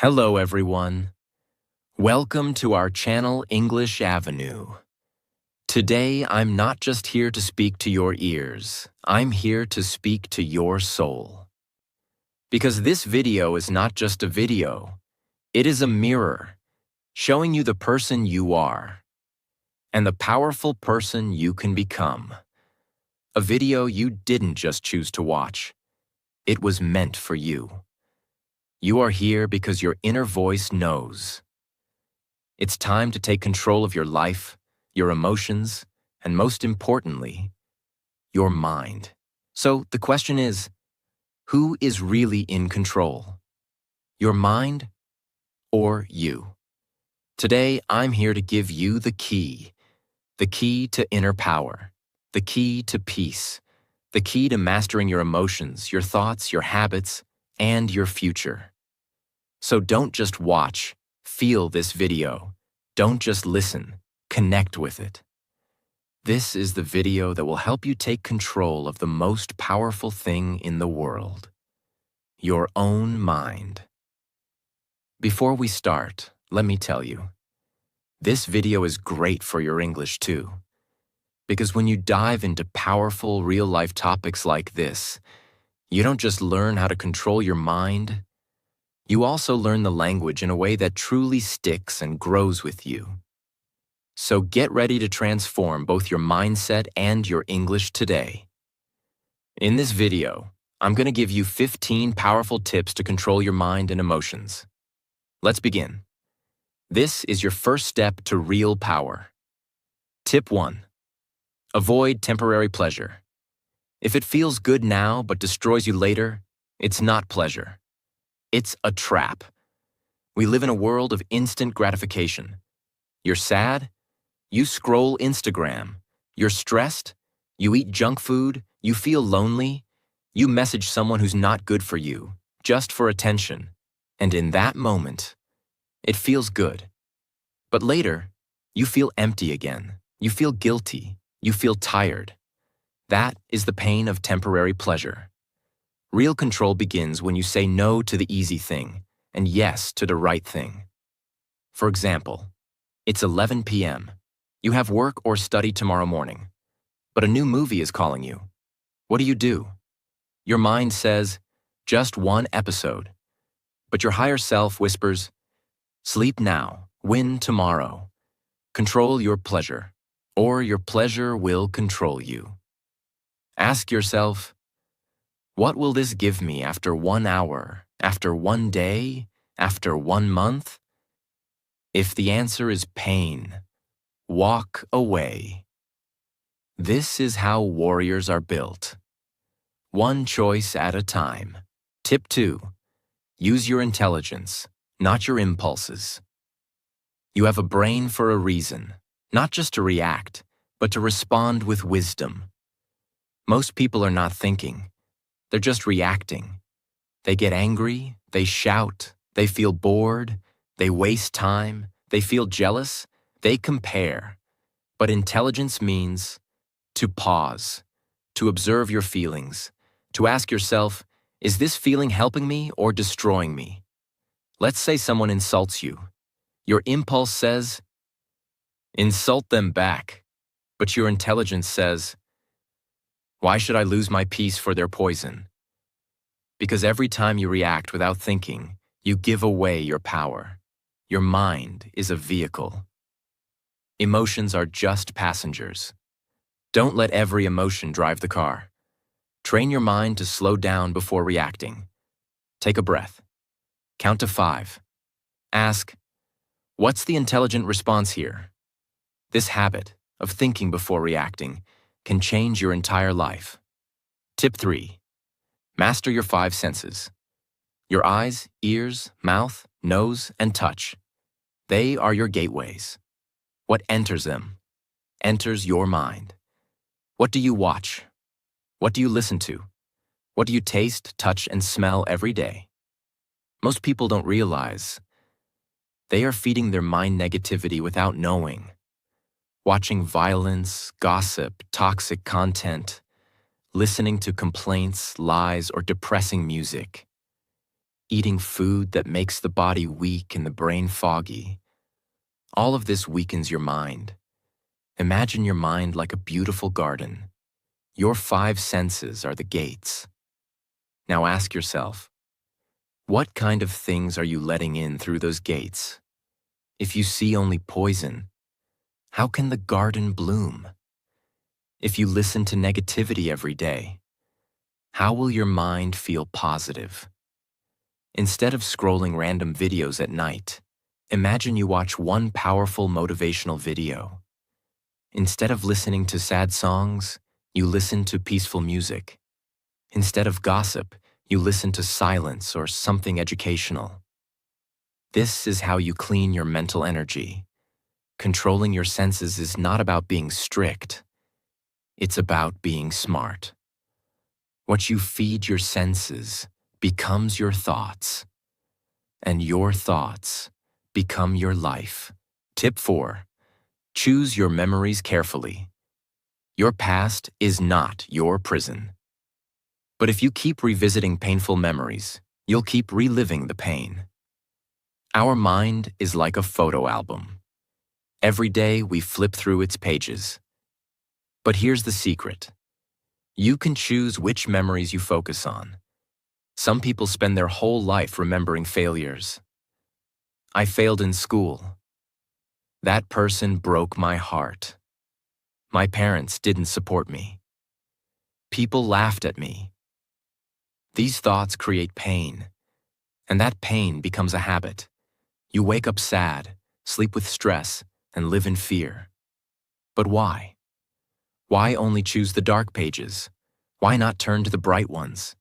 Hello, everyone. Welcome to our channel, English Avenue. Today, I'm not just here to speak to your ears. I'm here to speak to your soul. Because this video is not just a video. It is a mirror, showing you the person you are and the powerful person you can become. A video you didn't just choose to watch. It was meant for you. You are here because your inner voice knows. It's time to take control of your life, your emotions, and most importantly, your mind. So the question is, who is really in control? Your mind or you? Today, I'm here to give you the key to inner power, the key to peace, the key to mastering your emotions, your thoughts, your habits, and your future. So don't just watch, feel this video. Don't just listen, connect with it. This is the video that will help you take control of the most powerful thing in the world, your own mind. Before we start, let me tell you, this video is great for your English too. Because when you dive into powerful, real-life topics like this, you don't just learn how to control your mind, you also learn the language in a way that truly sticks and grows with you. So get ready to transform both your mindset and your English today. In this video, I'm going to give you 15 powerful tips to control your mind and emotions. Let's begin. This is your first step to real power. Tip 1. Avoid temporary pleasure. If it feels good now but destroys you later, it's not pleasure. It's a trap. We live in a world of instant gratification. You're sad? You scroll Instagram. You're stressed? You eat junk food? You feel lonely? You message someone who's not good for you, just for attention. And in that moment, it feels good. But later, you feel empty again. You feel guilty. You feel tired. That is the pain of temporary pleasure. Real control begins when you say no to the easy thing and yes to the right thing. For example, it's 11 p.m. You have work or study tomorrow morning, but a new movie is calling you. What do? Your mind says, just one episode. But your higher self whispers, sleep now, win tomorrow. Control your pleasure, or your pleasure will control you. Ask yourself, what will this give me after 1 hour, after 1 day, after 1 month? If the answer is pain, walk away. This is how warriors are built. One choice at a time. Tip 2. Use your intelligence, not your impulses. You have a brain for a reason, not just to react, but to respond with wisdom. Most people are not thinking. They're just reacting. They get angry, they shout, they feel bored, they waste time, they feel jealous, they compare. But intelligence means to pause, to observe your feelings, to ask yourself, is this feeling helping me or destroying me? Let's say someone insults you. Your impulse says, insult them back. But your intelligence says, why should I lose my peace for their poison? Because every time you react without thinking, you give away your power. Your mind is a vehicle. Emotions are just passengers. Don't let every emotion drive the car. Train your mind to slow down before reacting. Take a breath. Count to 5. Ask, what's the intelligent response here? This habit of thinking before reacting can change your entire life. Tip 3. Master your 5 senses. Your eyes, ears, mouth, nose, and touch. They are your gateways. What enters them enters your mind. What do you watch? What do you listen to? What do you taste, touch, and smell every day? Most people don't realize they are feeding their mind negativity without knowing. Watching violence, gossip, toxic content, listening to complaints, lies, or depressing music. eating food that makes the body weak and the brain foggy. All of this weakens your mind. Imagine your mind like a beautiful garden. Your five senses are the gates. Now ask yourself, what kind of things are you letting in through those gates? If you see only poison, how can the garden bloom? If you listen to negativity every day, how will your mind feel positive? Instead of scrolling random videos at night, imagine you watch one powerful motivational video. Instead of listening to sad songs, you listen to peaceful music. Instead of gossip, you listen to silence or something educational. This is how you clean your mental energy. Controlling your senses is not about being strict. It's about being smart. What you feed your senses becomes your thoughts, and your thoughts become your life. Tip 4. Choose your memories carefully. Your past is not your prison. But if you keep revisiting painful memories, you'll keep reliving the pain. Our mind is like a photo album. Every day we flip through its pages. But here's the secret. You can choose which memories you focus on. Some people spend their whole life remembering failures. I failed in school. That person broke my heart. My parents didn't support me. People laughed at me. These thoughts create pain, and that pain becomes a habit. You wake up sad, sleep with stress, and live in fear. But why? Why only choose the dark pages? Why not turn to the bright ones?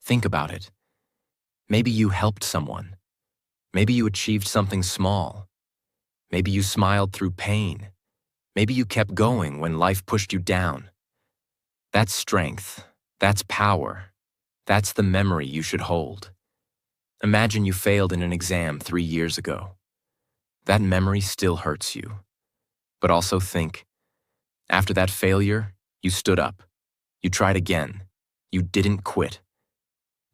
Think about it. Maybe you helped someone. Maybe you achieved something small. Maybe you smiled through pain. Maybe you kept going when life pushed you down. That's strength. That's power. That's the memory you should hold. Imagine you failed in an exam 3 years ago. That memory still hurts you. But also think, after that failure, you stood up. You tried again. You didn't quit.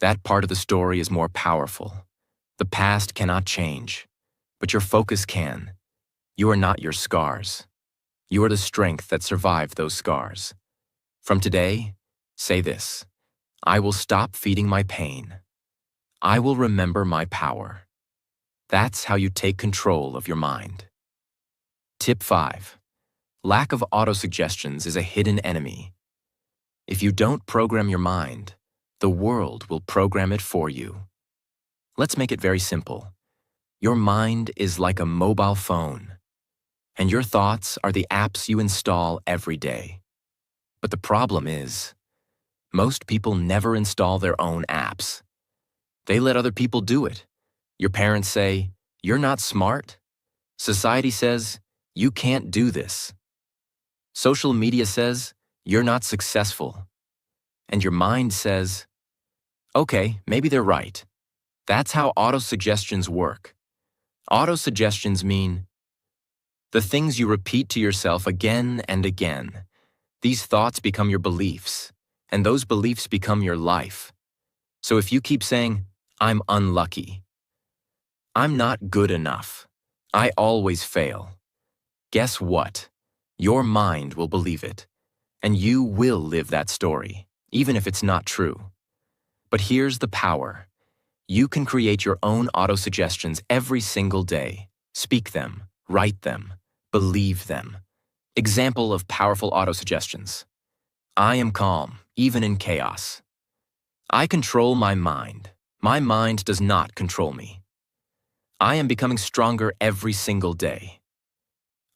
That part of the story is more powerful. The past cannot change, but your focus can. You are not your scars. You are the strength that survived those scars. From today, say this: I will stop feeding my pain. I will remember my power. That's how you take control of your mind. Tip 5. Lack of autosuggestions is a hidden enemy. If you don't program your mind, the world will program it for you. Let's make it very simple. Your mind is like a mobile phone, and your thoughts are the apps you install every day. But the problem is, most people never install their own apps. They let other people do it. Your parents say, "You're not smart." Society says, "You can't do this." Social media says, "You're not successful." And your mind says, "Okay, maybe they're right." That's how autosuggestions work. Autosuggestions mean the things you repeat to yourself again and again. These thoughts become your beliefs, and those beliefs become your life. So if you keep saying, "I'm unlucky," "I'm not good enough," "I always fail," guess what? Your mind will believe it, and you will live that story, even if it's not true. But here's the power. You can create your own autosuggestions every single day. Speak them, write them, believe them. Example of powerful autosuggestions. I am calm, even in chaos. I control my mind. My mind does not control me. I am becoming stronger every single day.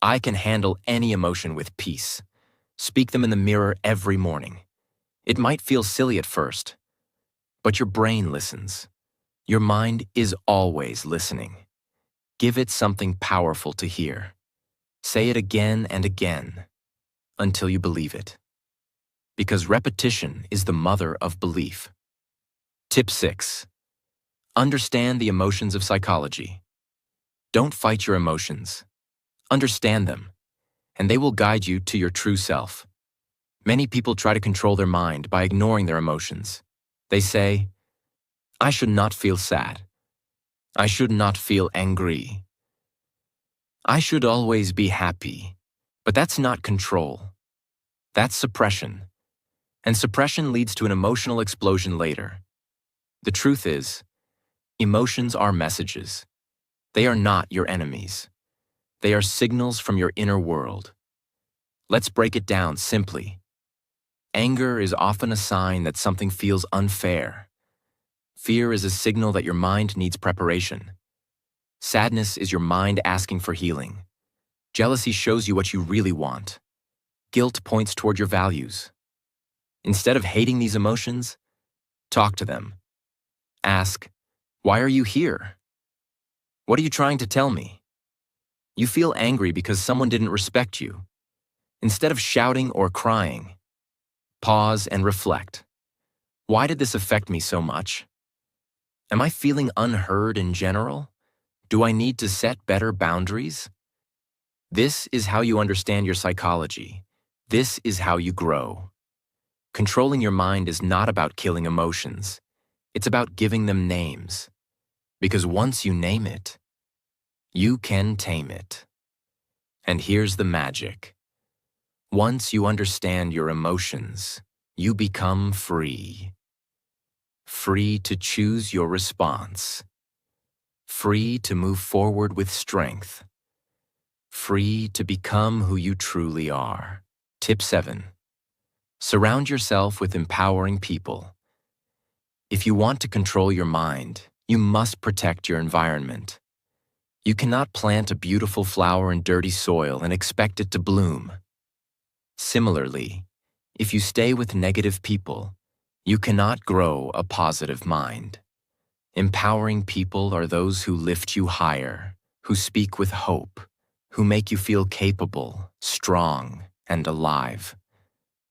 I can handle any emotion with peace. Speak them in the mirror every morning. It might feel silly at first, but your brain listens. Your mind is always listening. Give it something powerful to hear. Say it again and again until you believe it. Because repetition is the mother of belief. Tip 6. Understand the emotions of psychology. Don't fight your emotions. Understand them, and they will guide you to your true self. Many people try to control their mind by ignoring their emotions. They say, "I should not feel sad." I should not feel angry. I should always be happy. But that's not control. That's suppression. And suppression leads to an emotional explosion later. The truth is, emotions are messages. They are not your enemies. They are signals from your inner world. Let's break it down simply. Anger is often a sign that something feels unfair. Fear is a signal that your mind needs preparation. Sadness is your mind asking for healing. Jealousy shows you what you really want. Guilt points toward your values. Instead of hating these emotions, talk to them. Ask, why are you here? What are you trying to tell me? You feel angry because someone didn't respect you. Instead of shouting or crying, pause and reflect. Why did this affect me so much? Am I feeling unheard in general? Do I need to set better boundaries? This is how you understand your psychology. This is how you grow. Controlling your mind is not about killing emotions. It's about giving them names. Because once you name it, you can tame it. And here's the magic. Once you understand your emotions, you become free. Free to choose your response. Free to move forward with strength. Free to become who you truly are. Tip 7. Surround yourself with empowering people. If you want to control your mind, you must protect your environment. You cannot plant a beautiful flower in dirty soil and expect it to bloom. Similarly, if you stay with negative people, you cannot grow a positive mind. Empowering people are those who lift you higher, who speak with hope, who make you feel capable, strong, and alive.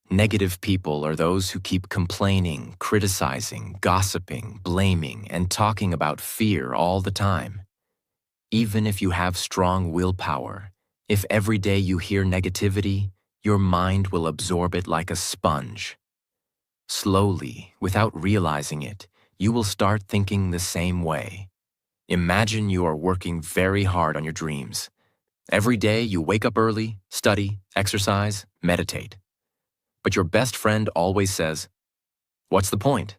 Negative people are those who keep complaining, criticizing, gossiping, blaming, and talking about fear all the time. Even if you have strong willpower, if every day you hear negativity, your mind will absorb it like a sponge. Slowly, without realizing it, you will start thinking the same way. Imagine you are working very hard on your dreams. Every day you wake up early, study, exercise, meditate. But your best friend always says, "What's the point?"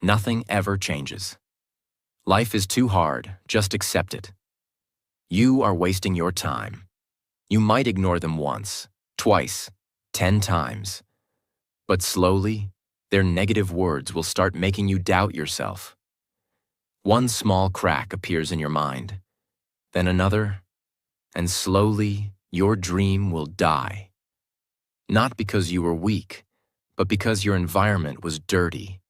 Nothing ever changes. Life is too hard, just accept it. You are wasting your time. You might ignore them once, twice, 10 times. But slowly, their negative words will start making you doubt yourself. One small crack appears in your mind, then another, and slowly your dream will die. Not because you were weak, but because your environment was dirty.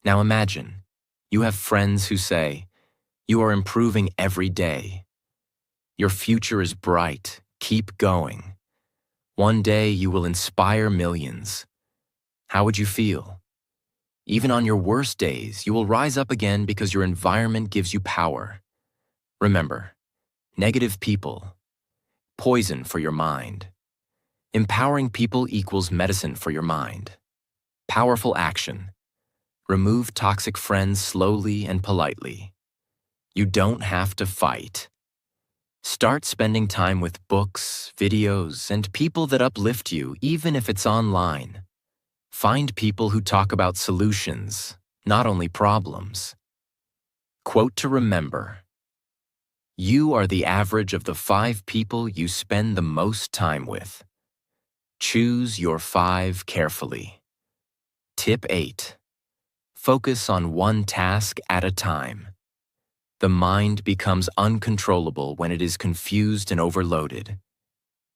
Now imagine, you have friends who say, "You are improving every day. Your future is bright, keep going. One day you will inspire millions." How would you feel? Even on your worst days, you will rise up again because your environment gives you power. Remember, negative people, poison for your mind. Empowering people equals medicine for your mind. Powerful action. Remove toxic friends slowly and politely. You don't have to fight. Start spending time with books, videos, and people that uplift you, even if it's online. Find people who talk about solutions, not only problems. Quote to remember: you are the average of the 5 people you spend the most time with. Choose your 5 carefully. Tip 8. Focus on one task at a time. The mind becomes uncontrollable when it is confused and overloaded.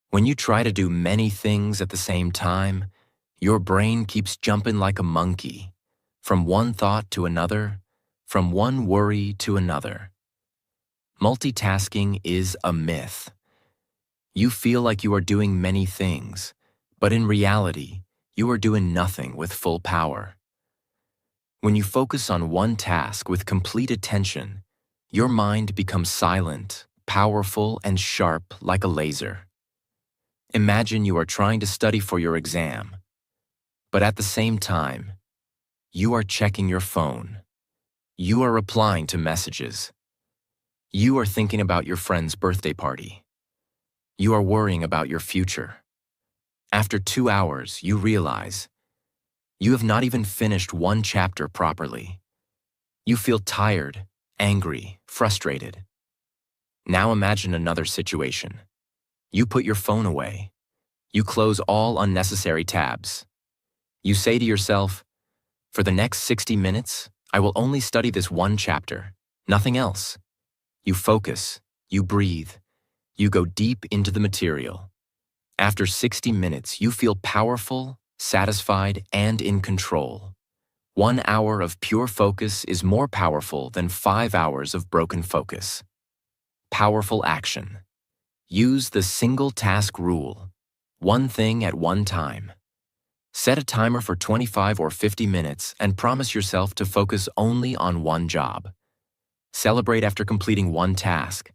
When you try to do many things at the same time, your brain keeps jumping like a monkey, from one thought to another, from one worry to another. Multitasking is a myth. You feel like you are doing many things, but in reality, you are doing nothing with full power. When you focus on one task with complete attention, your mind becomes silent, powerful, and sharp like a laser. Imagine you are trying to study for your exam, but at the same time, you are checking your phone. You are replying to messages. You are thinking about your friend's birthday party. You are worrying about your future. After 2 hours, you realize you have not even finished one chapter properly. You feel tired, angry, frustrated. Now imagine another situation. You put your phone away. You close all unnecessary tabs. You say to yourself, for the next 60 minutes, I will only study this one chapter, nothing else. You focus, you breathe, you go deep into the material. After 60 minutes, you feel powerful, satisfied, and in control. 1 hour of pure focus is more powerful than 5 hours of broken focus. Powerful action. Use the single task rule. One thing at one time. Set a timer for 25 or 50 minutes and promise yourself to focus only on one job. Celebrate after completing one task.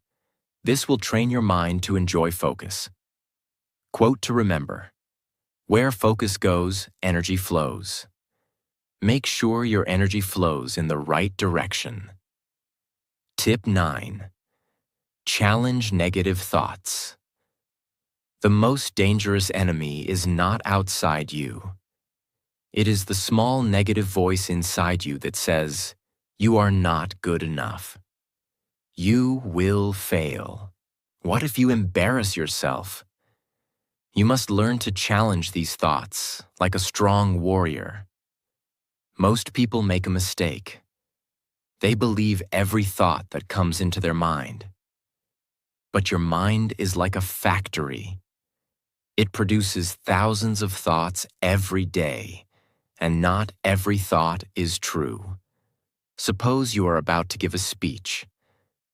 This will train your mind to enjoy focus. Quote to remember. Where focus goes, energy flows. Make sure your energy flows in the right direction. Tip 9. Challenge negative thoughts. The most dangerous enemy is not outside you. It is the small negative voice inside you that says, you are not good enough. You will fail. What if you embarrass yourself? You must learn to challenge these thoughts like a strong warrior. Most people make a mistake. They believe every thought that comes into their mind. But your mind is like a factory. It produces thousands of thoughts every day, and not every thought is true. Suppose you are about to give a speech.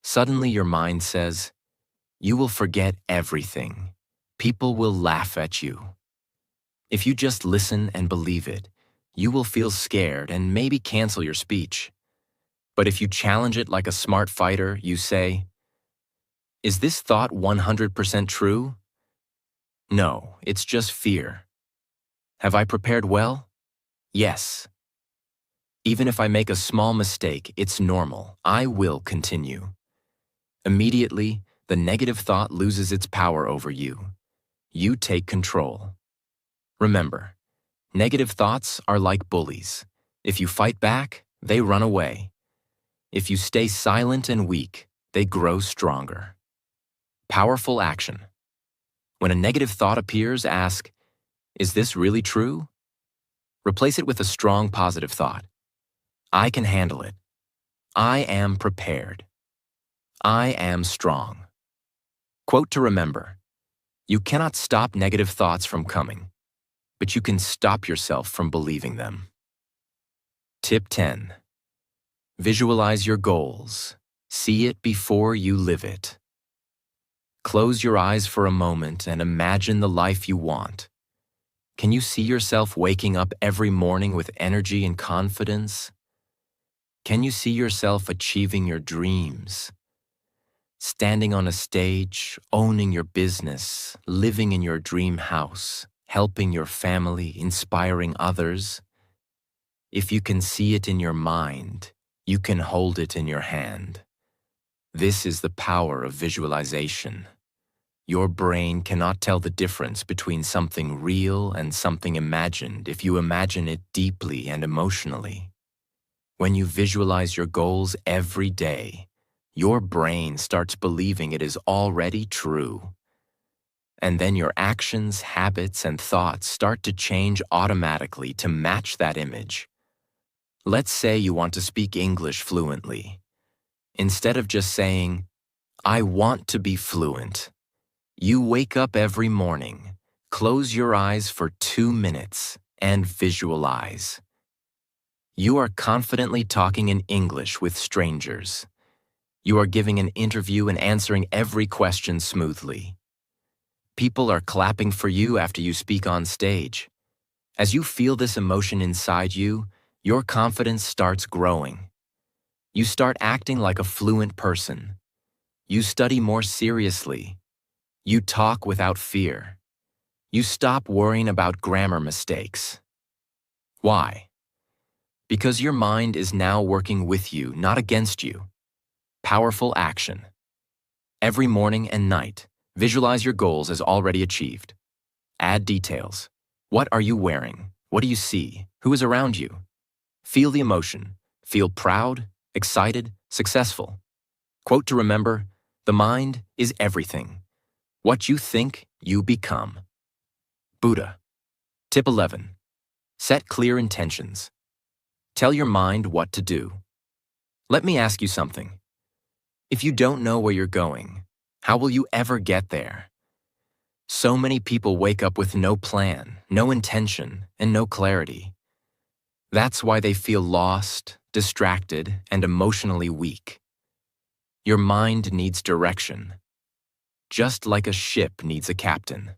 Suddenly your mind says, you will forget everything. People will laugh at you. If you just listen and believe it, you will feel scared and maybe cancel your speech. But if you challenge it like a smart fighter, you say, is this thought 100% true? No, it's just fear. Have I prepared well? Yes. Even if I make a small mistake, it's normal. I will continue. Immediately, the negative thought loses its power over you. You take control. Remember, negative thoughts are like bullies. If you fight back, they run away. If you stay silent and weak, they grow stronger. Powerful action. When a negative thought appears, ask, is this really true? Replace it with a strong positive thought. I can handle it. I am prepared. I am strong. Quote to remember. You cannot stop negative thoughts from coming, but you can stop yourself from believing them. Tip 10. Visualize your goals. See it before you live it. Close your eyes for a moment and imagine the life you want. Can you see yourself waking up every morning with energy and confidence? Can you see yourself achieving your dreams? Standing on a stage, owning your business, living in your dream house, helping your family, inspiring others? If you can see it in your mind, you can hold it in your hand. This is the power of visualization. Your brain cannot tell the difference between something real and something imagined if you imagine it deeply and emotionally. When you visualize your goals every day, your brain starts believing it is already true. And then your actions, habits, and thoughts start to change automatically to match that image. Let's say you want to speak English fluently. Instead of just saying, I want to be fluent, you wake up every morning, close your eyes for 2 minutes, and visualize. You are confidently talking in English with strangers. You are giving an interview and answering every question smoothly. People are clapping for you after you speak on stage. As you feel this emotion inside you, your confidence starts growing. You start acting like a fluent person. You study more seriously. You talk without fear. You stop worrying about grammar mistakes. Why? Because your mind is now working with you, not against you. Powerful action. Every morning and night, visualize your goals as already achieved. Add details. What are you wearing? What do you see? Who is around you? Feel the emotion. Feel proud, excited, successful. Quote to remember, the mind is everything. What you think, you become. Buddha. Tip 11. Set clear intentions. Tell your mind what to do. Let me ask you something. If you don't know where you're going, how will you ever get there? So many people wake up with no plan, no intention, and no clarity. That's why they feel lost, distracted, and emotionally weak. Your mind needs direction, just like a ship needs a captain.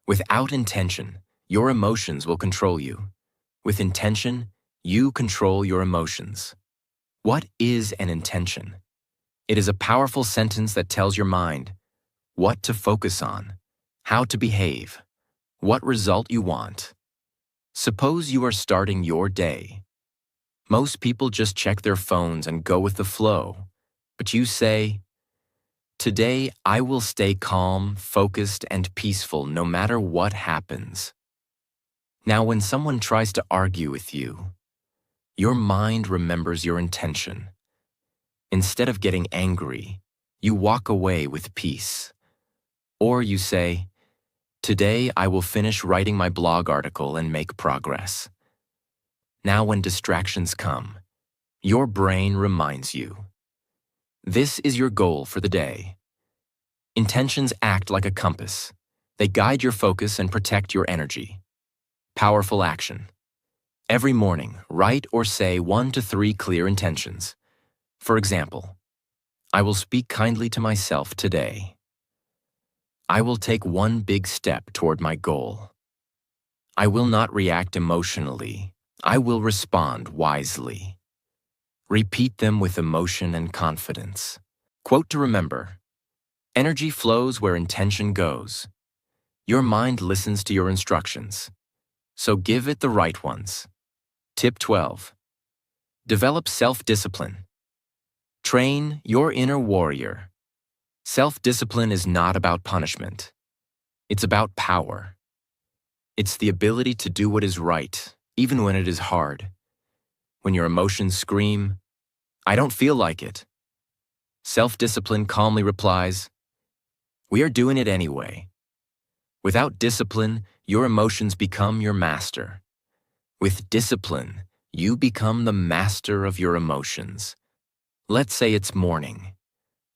Without intention, your emotions will control you. With intention, you control your emotions. What is an intention? It is a powerful sentence that tells your mind what to focus on, how to behave, what result you want. Suppose you are starting your day. Most people just check their phones and go with the flow, but you say, "Today I will stay calm, focused, and peaceful no matter what happens." Now, when someone tries to argue with you, your mind remembers your intention. Instead of getting angry, you walk away with peace. Or you say, "Today I will finish writing my blog article and make progress." Now when distractions come, your brain reminds you. This is your goal for the day. Intentions act like a compass. They guide your focus and protect your energy. Powerful action. Every morning, write or say 1 to 3 clear intentions. For example, I will speak kindly to myself today. I will take one big step toward my goal. I will not react emotionally. I will respond wisely. Repeat them with emotion and confidence. Quote to remember, energy flows where intention goes. Your mind listens to your instructions, so give it the right ones. Tip 12. Develop self-discipline. Train your inner warrior. Self-discipline is not about punishment. It's about power. It's the ability to do what is right, even when it is hard. When your emotions scream, "I don't feel like it." Self-discipline calmly replies, "We are doing it anyway." Without discipline, your emotions become your master. With discipline, you become the master of your emotions. Let's say it's morning.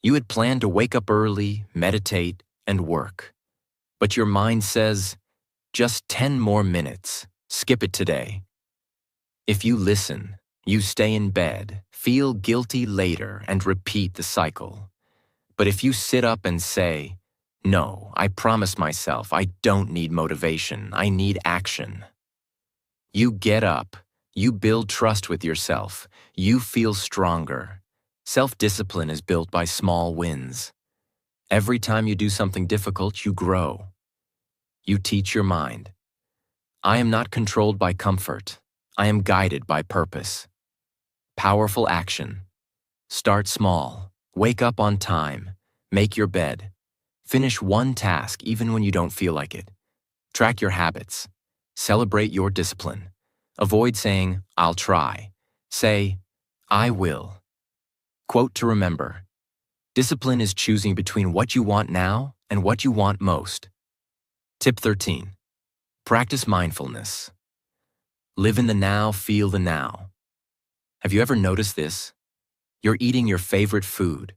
You had planned to wake up early, meditate, and work. But your mind says, "Just 10 more minutes. Skip it today." If you listen, you stay in bed, feel guilty later, and repeat the cycle. But if you sit up and say, "No, I promise myself I don't need motivation, I need action." You get up, you build trust with yourself, you feel stronger. Self-discipline is built by small wins. Every time you do something difficult, you grow. You teach your mind, "I am not controlled by comfort. I am guided by purpose." Powerful action. Start small. Wake up on time. Make your bed. Finish one task even when you don't feel like it. Track your habits. Celebrate your discipline. Avoid saying, "I'll try." Say, "I will." Quote to remember, discipline is choosing between what you want now and what you want most. Tip 13. Practice mindfulness. Live in the now, feel the now. Have you ever noticed this? You're eating your favorite food,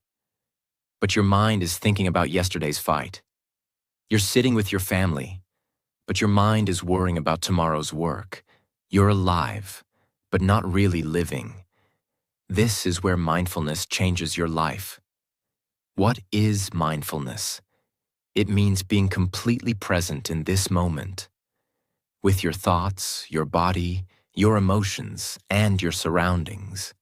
but your mind is thinking about yesterday's fight. You're sitting with your family, but your mind is worrying about tomorrow's work. You're alive, but not really living. This is where mindfulness changes your life. What is mindfulness? It means being completely present in this moment, with your thoughts, your body, your emotions, and your surroundings.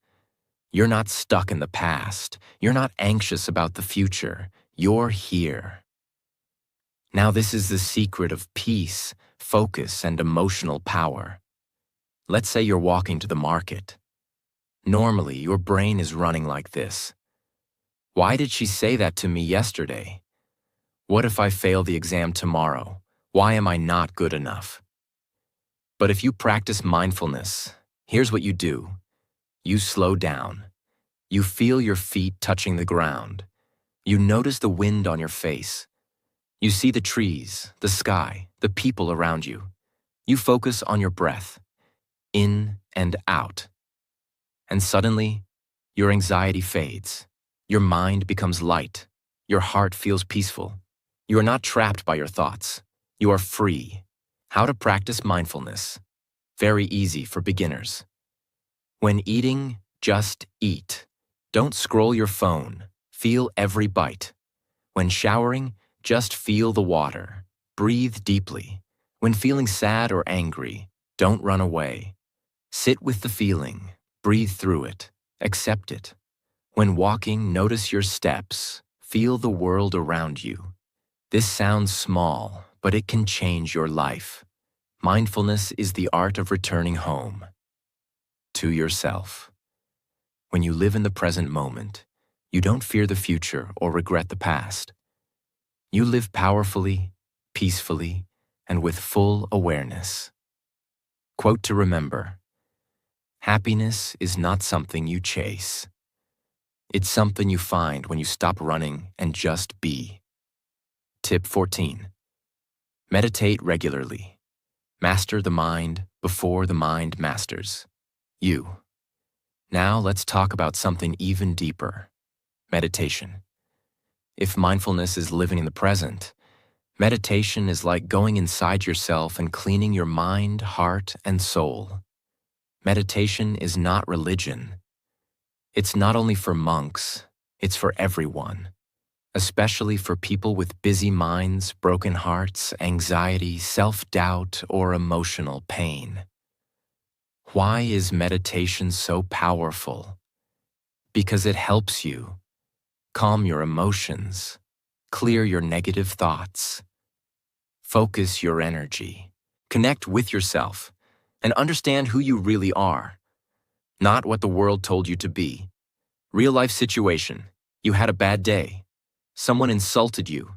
You're not stuck in the past. You're not anxious about the future. You're here. Now, this is the secret of peace, focus, and emotional power. Let's say you're walking to the market. Normally, your brain is running like this. Why did she say that to me yesterday? What if I fail the exam tomorrow? Why am I not good enough? But if you practice mindfulness, here's what you do. You slow down. You feel your feet touching the ground. You notice the wind on your face. You see the trees, the sky, the people around you. You focus on your breath, in and out. And suddenly, your anxiety fades. Your mind becomes light. Your heart feels peaceful. You are not trapped by your thoughts. You are free. How to practice mindfulness? Very easy for beginners. When eating, just eat. Don't scroll your phone. Feel every bite. When showering, just feel the water. Breathe deeply. When feeling sad or angry, don't run away. Sit with the feeling. Breathe through it. Accept it. When walking, notice your steps. Feel the world around you. This sounds small, but it can change your life. Mindfulness is the art of returning home. To yourself. When you live in the present moment, you don't fear the future or regret the past. You live powerfully, peacefully, and with full awareness. Quote to remember: happiness is not something you chase. It's something you find when you stop running and just be. Tip 14. Meditate regularly. Master the mind before the mind masters you. Now let's talk about something even deeper: meditation. If mindfulness is living in the present, meditation is like going inside yourself and cleaning your mind, heart, and soul. Meditation is not religion. It's not only for monks, it's for everyone, especially for people with busy minds, broken hearts, anxiety, self-doubt, or emotional pain. Why is meditation so powerful? Because it helps you calm your emotions, clear your negative thoughts, focus your energy, connect with yourself, and understand who you really are, not what the world told you to be. Real-life situation: you had a bad day. Someone insulted you.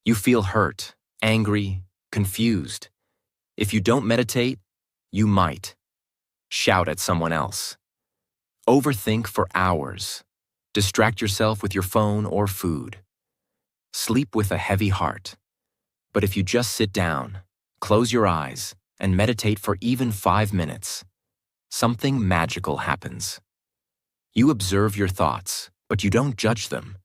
You feel hurt, angry, confused. If you don't meditate, you might shout at someone else. Overthink for hours. Distract yourself with your phone or food. Sleep with a heavy heart. But if you just sit down, close your eyes, and meditate for even 5 minutes, something magical happens. You observe your thoughts, but you don't judge them.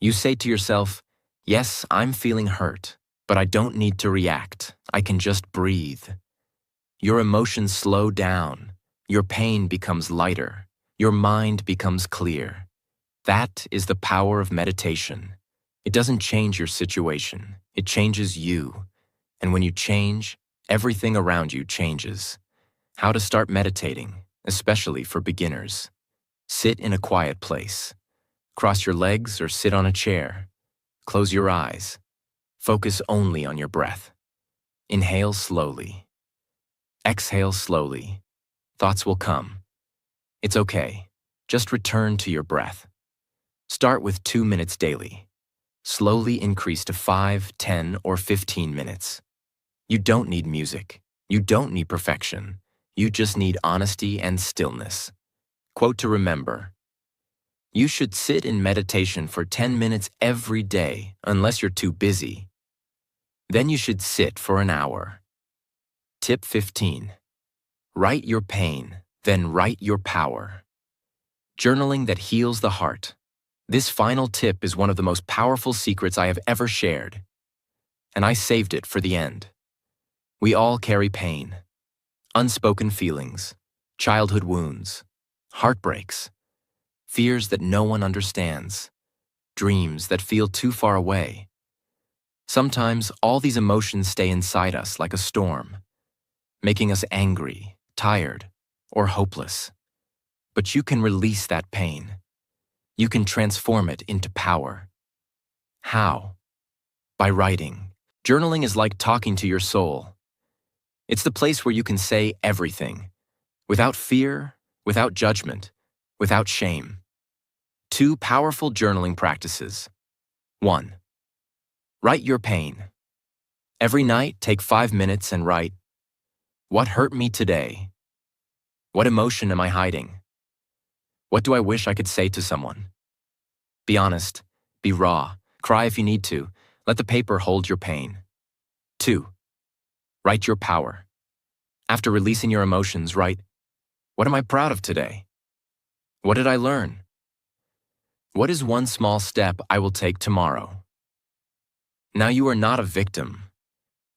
You say to yourself, yes, I'm feeling hurt, but I don't need to react. I can just breathe. Your emotions slow down. Your pain becomes lighter. Your mind becomes clear. That is the power of meditation. It doesn't change your situation. It changes you. And when you change, everything around you changes. How to start meditating, especially for beginners. Sit in a quiet place. Cross your legs or sit on a chair. Close your eyes. Focus only on your breath. Inhale slowly. Exhale slowly. Thoughts will come. It's okay. Just return to your breath. Start with 2 minutes daily. Slowly increase to 5, 10, or 15 minutes. You don't need music. You don't need perfection. You just need honesty and stillness. Quote to remember: you should sit in meditation for 10 minutes every day, unless you're too busy. Then you should sit for an hour. Tip 15. Write your pain, then write your power. Journaling that heals the heart. This final tip is one of the most powerful secrets I have ever shared, and I saved it for the end. We all carry pain, unspoken feelings, childhood wounds, heartbreaks, fears that no one understands, dreams that feel too far away. Sometimes all these emotions stay inside us like a storm, making us angry, tired, or hopeless. But you can release that pain. You can transform it into power. How? By writing. Journaling is like talking to your soul. It's the place where you can say everything, without fear, without judgment, without shame. 2 powerful journaling practices. 1. Write your pain. Every night, take 5 minutes and write, "What hurt me today? What emotion am I hiding? What do I wish I could say to someone?" Be honest, be raw, cry if you need to, let the paper hold your pain. 2. Write your power. After releasing your emotions, write, "What am I proud of today? What did I learn? What is one small step I will take tomorrow?" Now you are not a victim.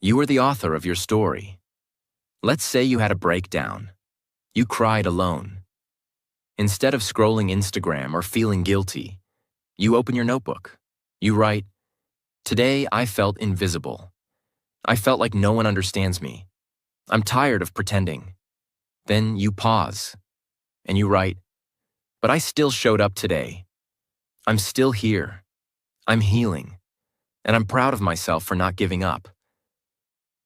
You are the author of your story. Let's say you had a breakdown. You cried alone. Instead of scrolling Instagram or feeling guilty, you open your notebook. You write, "Today I felt invisible. I felt like no one understands me. I'm tired of pretending." Then you pause, and you write, "But I still showed up today. I'm still here. I'm healing. And I'm proud of myself for not giving up."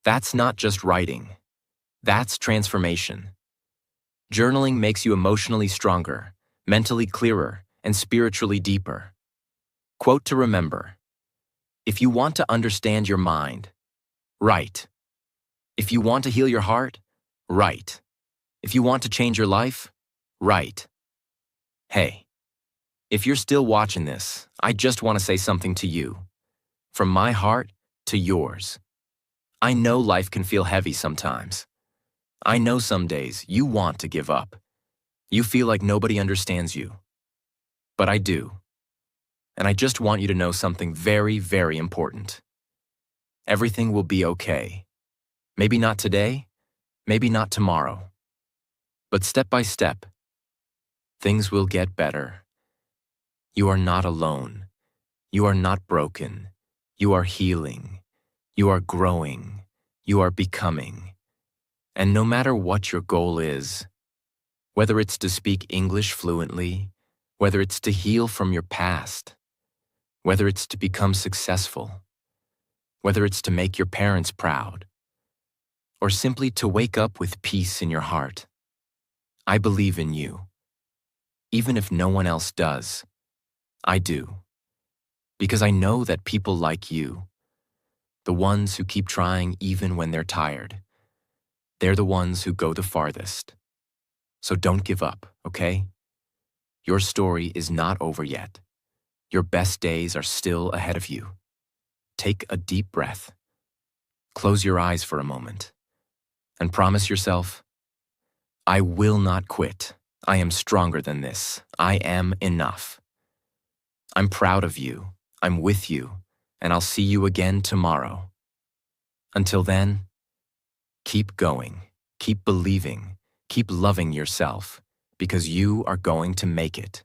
That's not just writing. That's transformation. Journaling makes you emotionally stronger, mentally clearer, and spiritually deeper. Quote to remember: if you want to understand your mind, write. If you want to heal your heart, write. If you want to change your life, write. Hey, if you're still watching this, I just want to say something to you. From my heart to yours. I know life can feel heavy sometimes. I know some days you want to give up. You feel like nobody understands you. But I do. And I just want you to know something very, very important. Everything will be okay. Maybe not today, maybe not tomorrow. But step by step, things will get better. You are not alone. You are not broken. You are healing. You are growing. You are becoming. And no matter what your goal is, whether it's to speak English fluently, whether it's to heal from your past, whether it's to become successful, whether it's to make your parents proud, or simply to wake up with peace in your heart, I believe in you. Even if no one else does, I do. Because I know that people like you, the ones who keep trying even when they're tired, they're the ones who go the farthest. So don't give up, okay? Your story is not over yet. Your best days are still ahead of you. Take a deep breath. Close your eyes for a moment. And promise yourself, I will not quit. I am stronger than this. I am enough. I'm proud of you. I'm with you. And I'll see you again tomorrow. Until then, keep going, keep believing, keep loving yourself, because you are going to make it.